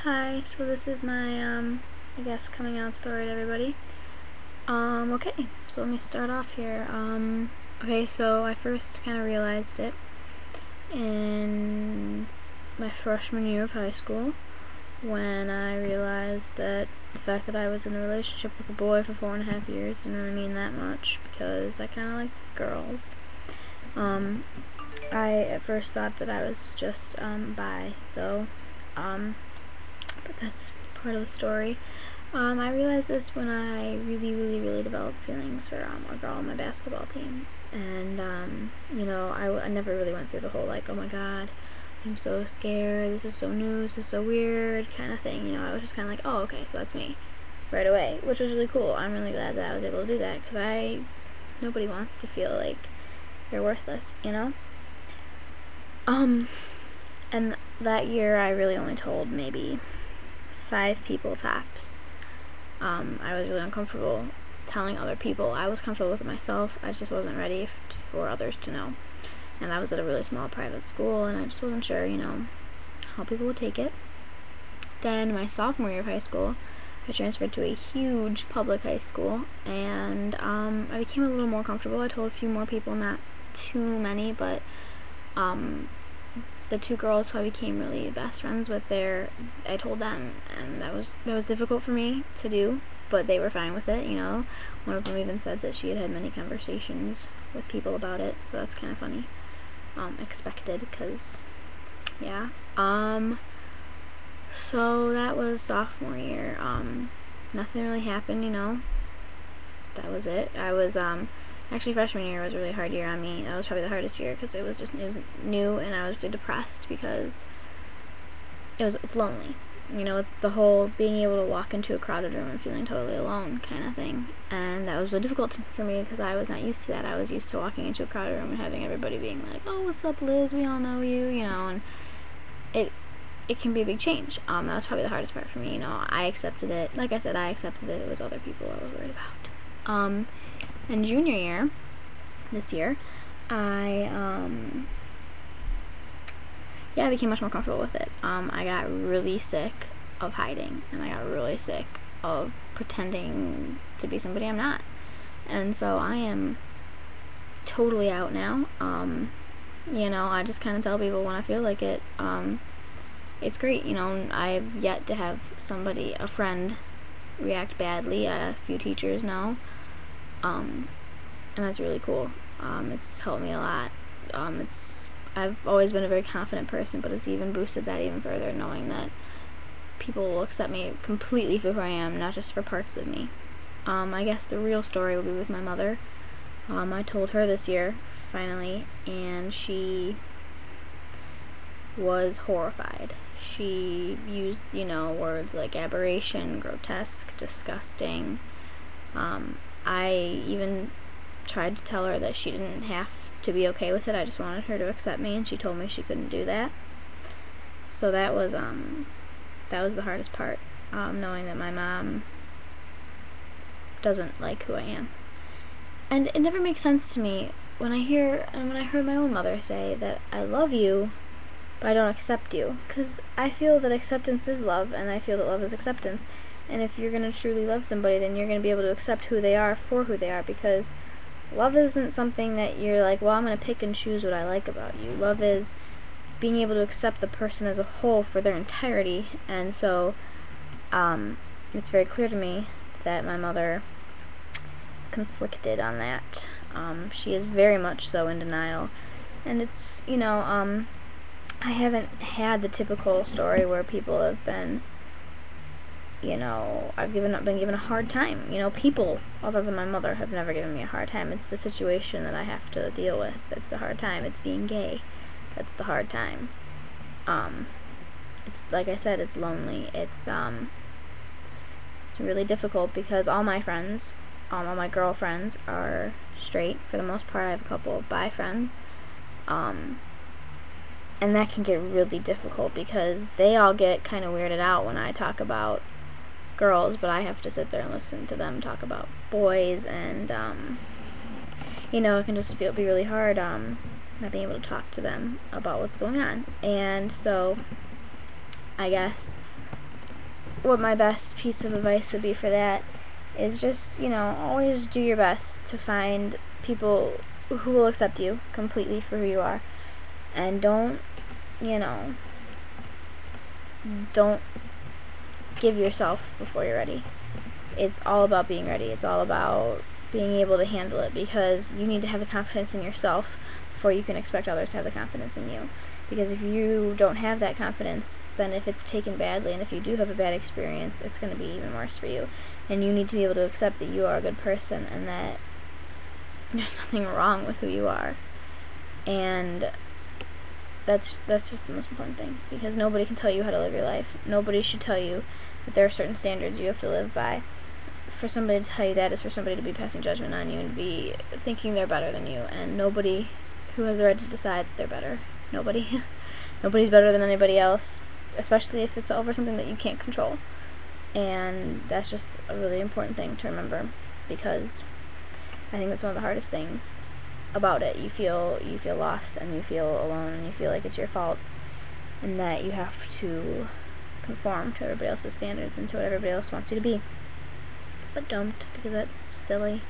Hi, so this is my, I guess, coming out story to everybody. Okay, so let me start off here. Okay, so I first kind of realized it in my freshman year of high school when I realized that the fact that I was in a relationship with a boy for 4.5 years didn't really mean that much because I kind of liked girls. I at first thought that I was just, bi, though. But that's part of the story. I realized this when I really developed feelings for a girl on my basketball team. And, I never really went through the whole, like, oh my god, I'm so scared, this is so new, this is so weird kind of thing. I was just kind of like, oh, okay, so that's me right away, which was really cool. I'm really glad that I was able to do that because nobody wants to feel like they're worthless. And that year I really only told maybe 5 people tops. I was really uncomfortable telling other people. I was comfortable with it myself. I just wasn't ready for others to know. And I was at a really small private school, and I just wasn't sure, how people would take it. Then my sophomore year of high school, I transferred to a huge public high school, and I became a little more comfortable. I told a few more people, not too many, but the 2 girls who I became really best friends with there, I told them, and that was difficult for me to do, but they were fine with it. One of them even said that she had had many conversations with people about it, so that's kind of funny. Expected, because, yeah. So that was sophomore year. Nothing really happened. That was it. I was, actually, freshman year was a really hard year on me. That was probably the hardest year because it was new, and I was really depressed because it's lonely. It's the whole being able to walk into a crowded room and feeling totally alone kind of thing. And that was really difficult for me because I was not used to that. I was used to walking into a crowded room and having everybody being like, oh, what's up, Liz? We all know you, and it can be a big change. That was probably the hardest part for me. I accepted it. Like I said, I accepted it. It was other people I was worried about. And junior year, this year, I became much more comfortable with it. I got really sick of hiding, and I got really sick of pretending to be somebody I'm not. And so I am totally out now. I just kind of tell people when I feel like it. It's great. I've yet to have a friend, react badly. A few teachers know. And that's really cool. It's helped me a lot. I've always been a very confident person, but it's even boosted that even further, knowing that people will accept me completely for who I am, not just for parts of me. I guess the real story will be with my mother. I told her this year, finally, and she was horrified. She used, words like aberration, grotesque, disgusting. I even tried to tell her that she didn't have to be okay with it. I just wanted her to accept me, and she told me she couldn't do that. So that was the hardest part, knowing that my mom doesn't like who I am. And it never makes sense to me when I heard my own mother say that I love you, but I don't accept you. Because I feel that acceptance is love, and I feel that love is acceptance. And if you're going to truly love somebody, then you're going to be able to accept who they are for who they are, because love isn't something that you're like, well, I'm going to pick and choose what I like about you. Love is being able to accept the person as a whole for their entirety. And so it's very clear to me that my mother is conflicted on that. She is very much so in denial. And it's, I haven't had the typical story where people have been, I've been given a hard time. People other than my mother have never given me a hard time. It's the situation that I have to deal with that's a hard time. It's being gay that's the hard time. It's like I said, it's lonely. It's really difficult because all my friends, all my girlfriends are straight for the most part. I have a couple of bi friends. And that can get really difficult because they all get kind of weirded out when I talk about girls, but I have to sit there and listen to them talk about boys, and it can just be really hard not being able to talk to them about what's going on. And so I guess what my best piece of advice would be for that is just, you know, always do your best to find people who will accept you completely for who you are. And don't, you know, don't give yourself before you're ready. It's all about being ready. It's all about being able to handle it, because you need to have the confidence in yourself before you can expect others to have the confidence in you. Because if you don't have that confidence, then if it's taken badly, and if you do have a bad experience, it's going to be even worse for you. And you need to be able to accept that you are a good person and that there's nothing wrong with who you are. And that's just the most important thing, because nobody can tell you how to live your life. Nobody should tell you that there are certain standards you have to live by. For somebody to tell you that is for somebody to be passing judgment on you and be thinking they're better than you, and nobody who has the right to decide that they're better. Nobody. Nobody's better than anybody else, especially if it's over something that you can't control. And that's just a really important thing to remember, because I think that's one of the hardest things about it. You feel lost, and you feel alone, and you feel like it's your fault, and that you have to conform to everybody else's standards and to what everybody else wants you to be. But don't, because that's silly,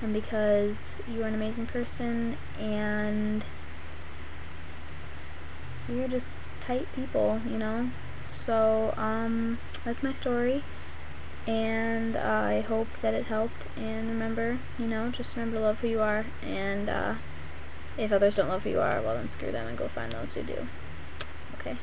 and because you are an amazing person, and you're just tight people, you know. So that's my story, and I hope that it helped. And remember, you know, just remember to love who you are, and if others don't love who you are, well then screw them and go find those who do. Okay.